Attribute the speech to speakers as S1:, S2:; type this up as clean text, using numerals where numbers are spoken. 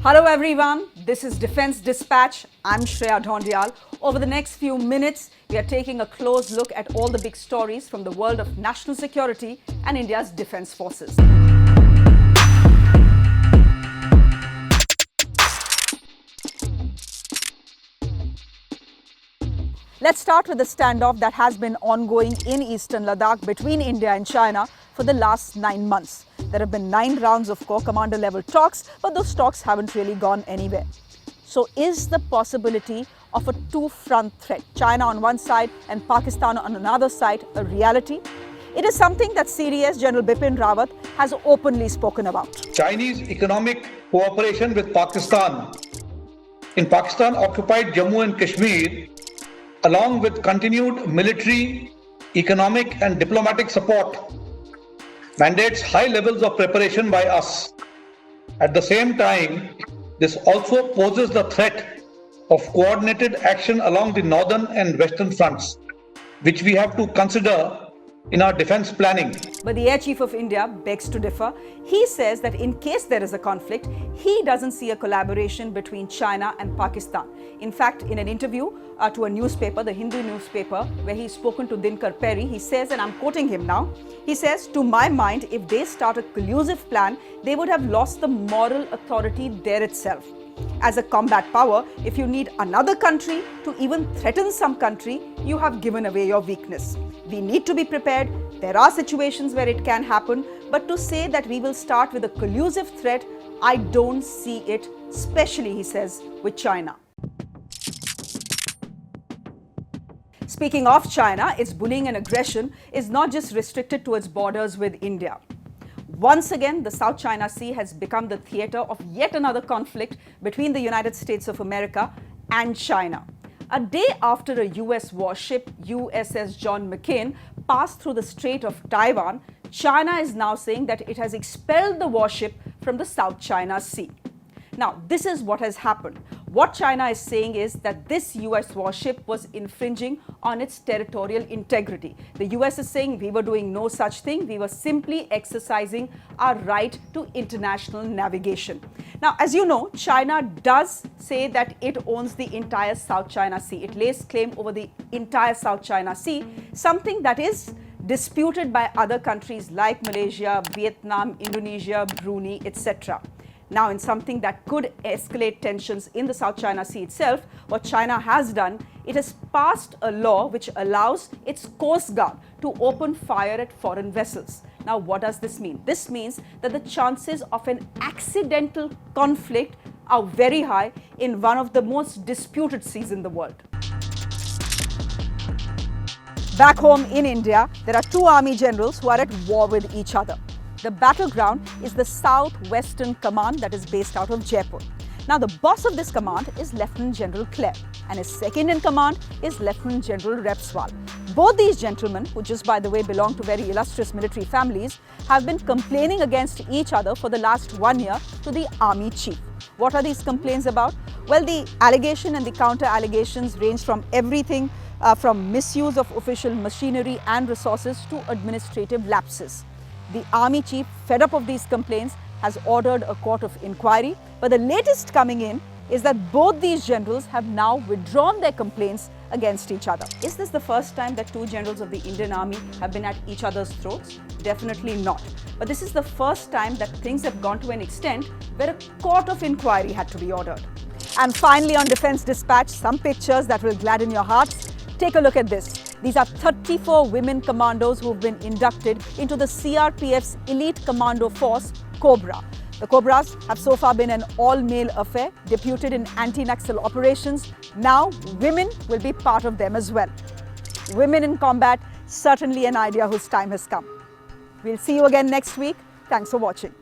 S1: Hello everyone, this is Defense Dispatch. I'm Shreya Dhoundial. Over the next few minutes, we are taking a close look at all the big stories from the world of national security and India's defense forces. Let's start with the standoff that has been ongoing in eastern Ladakh between India and China for the last 9 months. There have been 9 rounds of Corps Commander level talks, but those talks haven't really gone anywhere. So is the possibility of a two-front threat, China on one side and Pakistan on another side, a reality? It is something that CDS General Bipin Rawat has openly spoken about.
S2: Chinese economic cooperation with Pakistan. In Pakistan-occupied Jammu and Kashmir, along with continued military, economic and diplomatic support, mandates high levels of preparation by us. At the same time, this also poses the threat of coordinated action along the northern and western fronts, which we have to consider in our defense planning.
S1: But the Air Chief of India begs to differ. He says that in case there is a conflict, he doesn't see a collaboration between China and Pakistan. In fact, in an interview to a newspaper, the Hindu newspaper, where he's spoken to Dinkar Perry, he says, and I'm quoting him now, he says, "To my mind, if they start a collusive plan, they would have lost the moral authority there itself. As a combat power, if you need another country to even threaten some country, you have given away your weakness. We need to be prepared. There are situations where it can happen, but to say that we will start with a collusive threat, I don't see it, especially," he says, with China. Speaking of China, its bullying and aggression is not just restricted to its borders with India. Once again, the South China Sea has become the theatre of yet another conflict between the United States of America and China. A day after a US warship, USS John McCain, passed through the Strait of Taiwan, China is now saying that it has expelled the warship from the South China Sea. Now, this is what has happened. What China is saying is that this US warship was infringing on its territorial integrity. The US is saying we were doing no such thing. We were simply exercising our right to international navigation. Now, as you know, China does say that it owns the entire South China Sea. It lays claim over the entire South China Sea, something that is disputed by other countries like Malaysia, Vietnam, Indonesia, Brunei, etc. Now, in something that could escalate tensions in the South China Sea itself, what China has done, it has passed a law which allows its coastguard to open fire at foreign vessels. Now, what does this mean? This means that the chances of an accidental conflict are very high in one of the most disputed seas in the world. Back home in India, there are 2 army generals who are at war with each other. The battleground is the Southwestern Command that is based out of Jaipur. Now, the boss of this command is Lieutenant General Clare, and his second in command is Lieutenant General Repswal. Both these gentlemen, who just by the way belong to very illustrious military families, have been complaining against each other for the last 1 year to the army chief. What are these complaints about? Well, the allegation and the counter allegations range from everything from misuse of official machinery and resources to administrative lapses. The army chief, fed up of these complaints, has ordered a court of inquiry. But the latest coming in is that both these generals have now withdrawn their complaints against each other. Is this the first time that 2 generals of the Indian Army have been at each other's throats? Definitely not. But this is the first time that things have gone to an extent where a court of inquiry had to be ordered. And finally, on Defense Dispatch, some pictures that will gladden your hearts. Take a look at this. These are 34 women commandos who have been inducted into the CRPF's elite commando force, Cobra. The Cobras have so far been an all-male affair, deputed in anti-Naxal operations. Now, women will be part of them as well. Women in combat, certainly an idea whose time has come. We'll see you again next week. Thanks for watching.